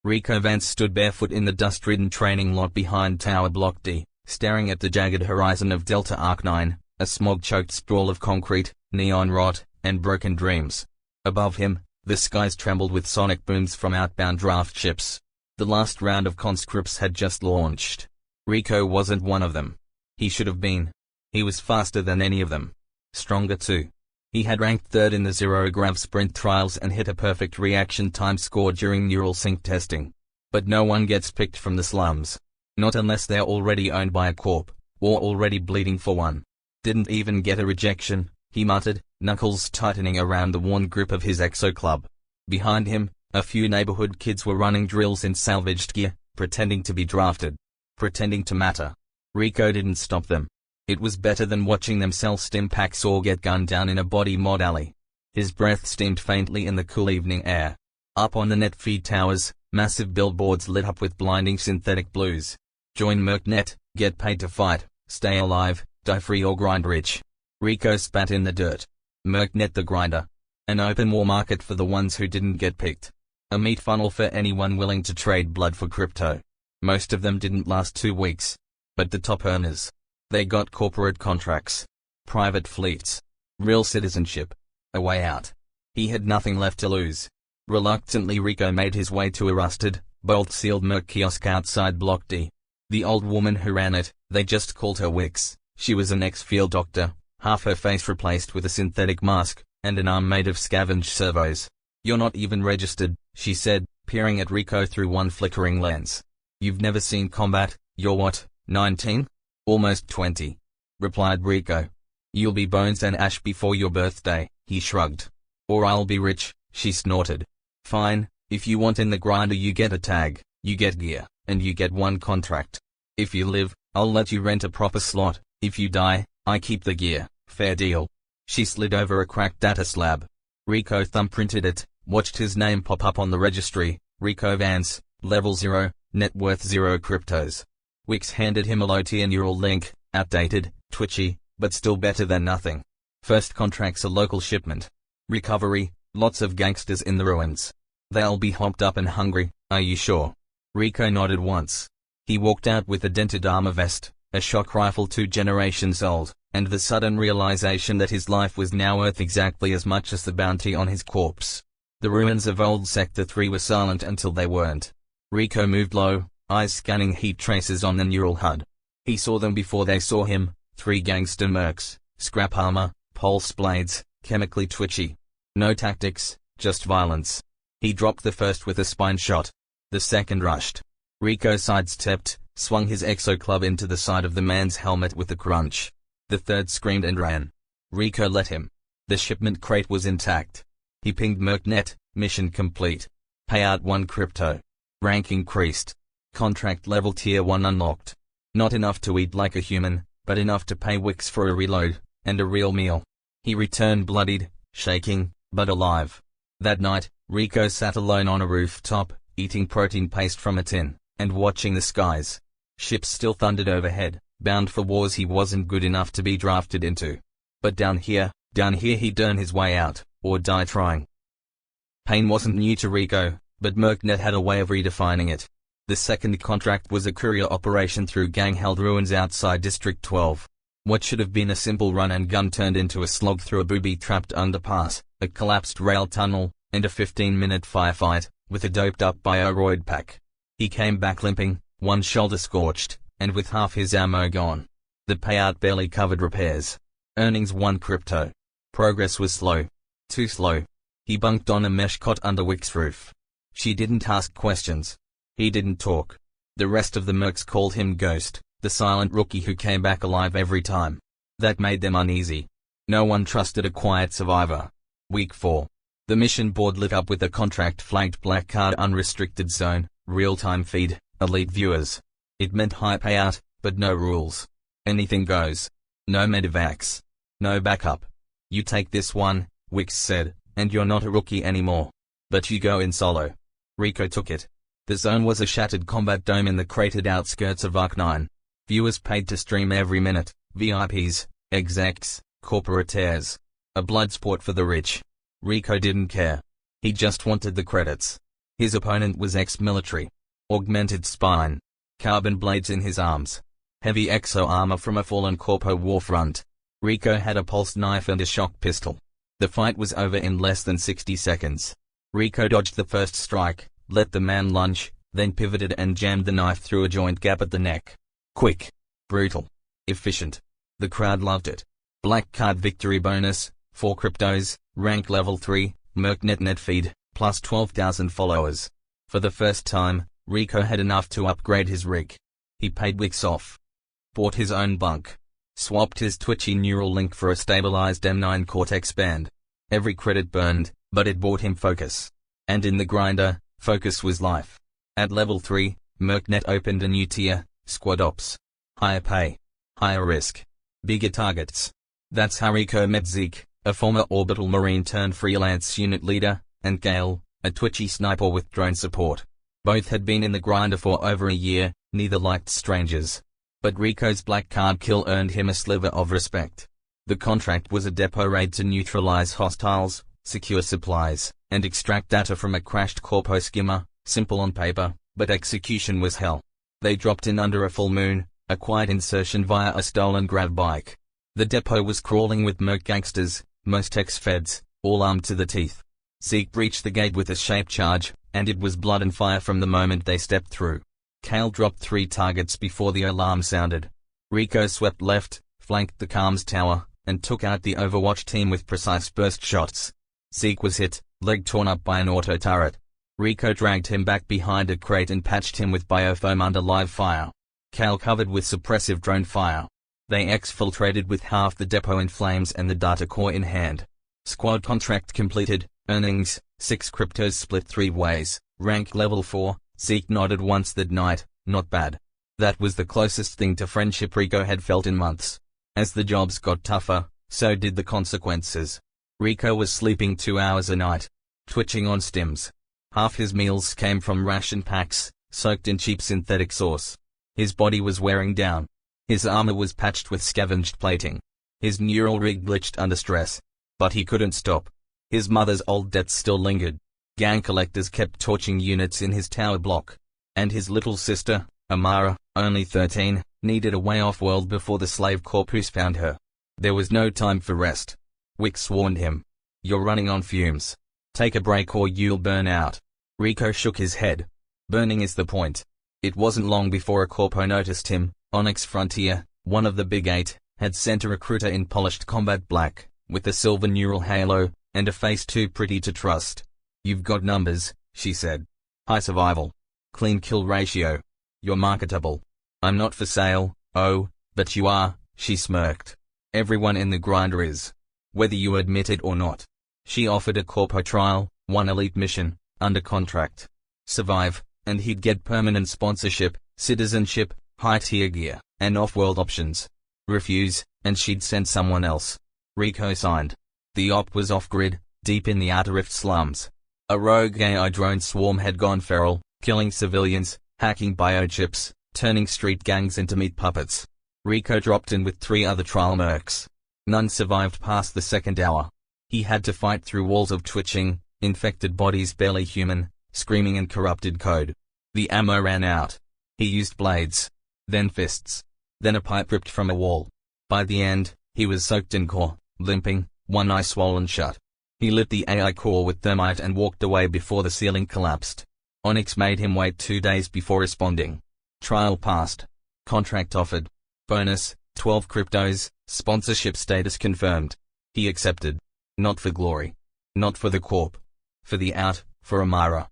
Rico Vance stood barefoot in the dust-ridden training lot behind Tower Block D, staring at the jagged horizon of Delta Arc 9, a smog-choked sprawl of concrete, neon rot, and broken dreams. Above him, the skies trembled with sonic booms from outbound draft ships. The last round of conscripts had just launched. Rico wasn't one of them. He should have been. He was faster than any of them. Stronger too. He had ranked third in the zero-grav sprint trials and hit a perfect reaction time score during neural sync testing. But no one gets picked from the slums. Not unless they're already owned by a corp, or already bleeding for one. Didn't even get a rejection, he muttered, knuckles tightening around the worn grip of his exo club. Behind him, a few neighborhood kids were running drills in salvaged gear, pretending to be drafted. Pretending to matter. Rico didn't stop them. It was better than watching them sell stim packs or get gunned down in a body mod alley. His breath steamed faintly in the cool evening air. Up on the net feed towers, massive billboards lit up with blinding synthetic blues. Join MERCnet, get paid to fight, stay alive, die free or grind rich. Rico spat in the dirt. MERCnet the grinder. An open war market for the ones who didn't get picked. A meat funnel for anyone willing to trade blood for crypto. Most of them didn't last 2 weeks. But the top earners. They got corporate contracts, private fleets, real citizenship, a way out. He had nothing left to lose. Reluctantly Rico made his way to a rusted, bolt-sealed Merc kiosk outside Block D. The old woman who ran it, they just called her Wix. She was an ex-field doctor, half her face replaced with a synthetic mask, and an arm made of scavenged servos. "You're not even registered," she said, peering at Rico through one flickering lens. "You've never seen combat, you're what, 19? "Almost 20. Replied Rico. "You'll be bones and ash before your birthday," he shrugged. "Or I'll be rich," she snorted. "Fine, if you want in the grinder you get a tag, you get gear, and you get one contract. If you live, I'll let you rent a proper slot, if you die, I keep the gear, fair deal." She slid over a cracked data slab. Rico thumbprinted it, watched his name pop up on the registry, Rico Vance, level 0, net worth 0 cryptos. Wix handed him a low-tier neural link, outdated, twitchy, but still better than nothing. First contract's a local shipment. Recovery, lots of gangsters in the ruins. They'll be hopped up and hungry, are you sure? Rico nodded once. He walked out with a dented armor vest, a shock rifle 2 generations old, and the sudden realization that his life was now worth exactly as much as the bounty on his corpse. The ruins of old Sector 3 were silent until they weren't. Rico moved low, eyes scanning heat traces on the neural HUD. He saw them before they saw him, 3 gangster mercs, scrap armor, pulse blades, chemically twitchy. No tactics, just violence. He dropped the first with a spine shot. The second rushed. Rico sidestepped, swung his exo club into the side of the man's helmet with a crunch. The third screamed and ran. Rico let him. The shipment crate was intact. He pinged MERCnet, mission complete. Payout 1 crypto. Rank increased. Contract level tier 1 unlocked. Not enough to eat like a human, but enough to pay Wix for a reload, and a real meal. He returned bloodied, shaking, but alive. That night, Rico sat alone on a rooftop, eating protein paste from a tin, and watching the skies. Ships still thundered overhead, bound for wars he wasn't good enough to be drafted into. But down here he'd earn his way out, or die trying. Pain wasn't new to Rico, but MERCnet had a way of redefining it. The second contract was a courier operation through gang-held ruins outside District 12. What should have been a simple run-and-gun turned into a slog through a booby-trapped underpass, a collapsed rail tunnel, and a 15-minute firefight, with a doped-up bioroid pack. He came back limping, one shoulder scorched, and with half his ammo gone. The payout barely covered repairs. Earnings 1 crypto. Progress was slow. Too slow. He bunked on a mesh cot under Wix's roof. She didn't ask questions. He didn't talk. The rest of the mercs called him Ghost, the silent rookie who came back alive every time. That made them uneasy. No one trusted a quiet survivor. Week 4. The mission board lit up with a contract-flagged black card unrestricted zone, real-time feed, elite viewers. It meant high payout, but no rules. Anything goes. No medevacs. No backup. You take this one, Wix said, and you're not a rookie anymore. But you go in solo. Rico took it. The zone was a shattered combat dome in the cratered outskirts of Arc 9. Viewers paid to stream every minute, VIPs, execs, corporataires. A blood sport for the rich. Rico didn't care. He just wanted the credits. His opponent was ex-military. Augmented spine. Carbon blades in his arms. Heavy exo-armor from a fallen corpo war front. Rico had a pulse knife and a shock pistol. The fight was over in less than 60 seconds. Rico dodged the first strike, let the man lunge, then pivoted and jammed the knife through a joint gap at the neck. Quick. Brutal. Efficient. The crowd loved it. Black card victory bonus, 4 cryptos, rank level 3, Mercnet net feed, plus 12,000 followers. For the first time, Rico had enough to upgrade his rig. He paid Wix off. Bought his own bunk. Swapped his twitchy neural link for a stabilized M9 Cortex band. Every credit burned, but it bought him focus. And in the grinder, focus was life. At level 3, Mercnet opened a new tier, Squad Ops. Higher pay. Higher risk. Bigger targets. That's how Rico met Zeke, a former orbital marine turned freelance unit leader, and Gale, a twitchy sniper with drone support. Both had been in the grinder for over a year, neither liked strangers. But Rico's black card kill earned him a sliver of respect. The contract was a depot raid to neutralize hostiles, secure supplies, and extract data from a crashed corpo skimmer, simple on paper, but execution was hell. They dropped in under a full moon, a quiet insertion via a stolen grab bike. The depot was crawling with merc gangsters, most ex-feds, all armed to the teeth. Zeke breached the gate with a shape charge, and it was blood and fire from the moment they stepped through. Kale dropped 3 targets before the alarm sounded. Rico swept left, flanked the comms tower, and took out the Overwatch team with precise burst shots. Zeke was hit, leg torn up by an auto turret. Rico dragged him back behind a crate and patched him with biofoam under live fire. Kale covered with suppressive drone fire. They exfiltrated with half the depot in flames and the data core in hand. Squad contract completed, earnings, 6 cryptos split 3 ways, rank level 4, Zeke nodded once that night, not bad. That was the closest thing to friendship Rico had felt in months. As the jobs got tougher, so did the consequences. Rico was sleeping 2 hours a night, twitching on stims. Half his meals came from ration packs, soaked in cheap synthetic sauce. His body was wearing down. His armor was patched with scavenged plating. His neural rig glitched under stress. But he couldn't stop. His mother's old debts still lingered. Gang collectors kept torching units in his tower block. And his little sister, Amara, only 13, needed a way off-world before the slave corpus found her. There was no time for rest. Wix warned him. You're running on fumes. Take a break or you'll burn out. Rico shook his head. Burning is the point. It wasn't long before a corpo noticed him. Onyx Frontier, one of the Big 8, had sent a recruiter in polished combat black, with a silver neural halo, and a face too pretty to trust. You've got numbers, she said. High survival. Clean kill ratio. You're marketable. I'm not for sale, oh, but you are, she smirked. Everyone in the grinder is. Whether you admit it or not. She offered a corpo trial, 1 elite mission, under contract. Survive, and he'd get permanent sponsorship, citizenship, high-tier gear, and off-world options. Refuse, and she'd send someone else. Rico signed. The op was off-grid, deep in the Outer Rift slums. A rogue AI drone swarm had gone feral, killing civilians, hacking biochips, turning street gangs into meat puppets. Rico dropped in with 3 other trial mercs. None survived past the 2nd hour. He had to fight through walls of twitching, infected bodies barely human, screaming and corrupted code. The ammo ran out. He used blades. Then fists. Then a pipe ripped from a wall. By the end, he was soaked in gore, limping, one eye swollen shut. He lit the AI core with thermite and walked away before the ceiling collapsed. Onyx made him wait 2 days before responding. Trial passed. Contract offered. Bonus, 12 cryptos, sponsorship status confirmed. He accepted. Not for glory. Not for the corp. For the out, for Amara.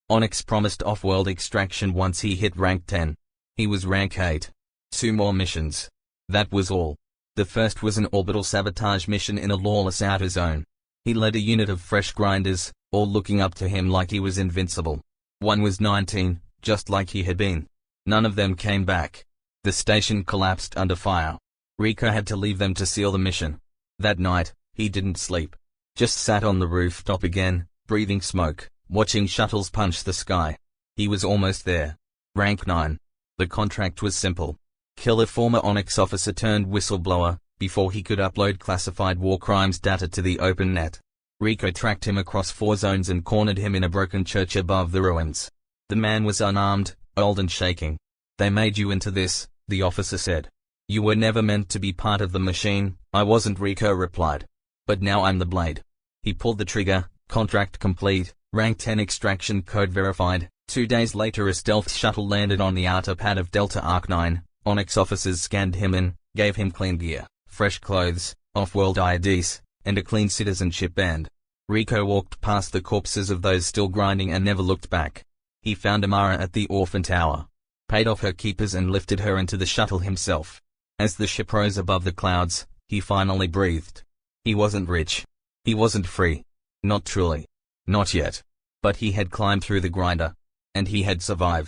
Onyx promised off-world extraction once he hit rank 10. He was rank 8. 2 more missions. That was all. The first was an orbital sabotage mission in a lawless outer zone. He led a unit of fresh grinders, all looking up to him like he was invincible. One was 19, just like he had been. None of them came back. The station collapsed under fire. Rico had to leave them to seal the mission. That night, he didn't sleep. Just sat on the rooftop again, breathing smoke, watching shuttles punch the sky. He was almost there. Rank 9. The contract was simple. Kill a former Onyx officer turned whistleblower, before he could upload classified war crimes data to the open net. Rico tracked him across 4 zones and cornered him in a broken church above the ruins. The man was unarmed, old and shaking. "They made you into this," the officer said. "You were never meant to be part of the machine." "I wasn't," Rico replied. "But now I'm the blade." He pulled the trigger. Contract complete. Rank 10 extraction code verified. 2 days later a stealth shuttle landed on the outer pad of Delta Arc-9. Onyx officers scanned him in, gave him clean gear, fresh clothes, off-world IDs, and a clean citizenship band. Rico walked past the corpses of those still grinding and never looked back. He found Amara at the Orphan Tower, paid off her keepers and lifted her into the shuttle himself. As the ship rose above the clouds, he finally breathed. He wasn't rich. He wasn't free. Not truly. Not yet. But he had climbed through the grinder. And he had survived.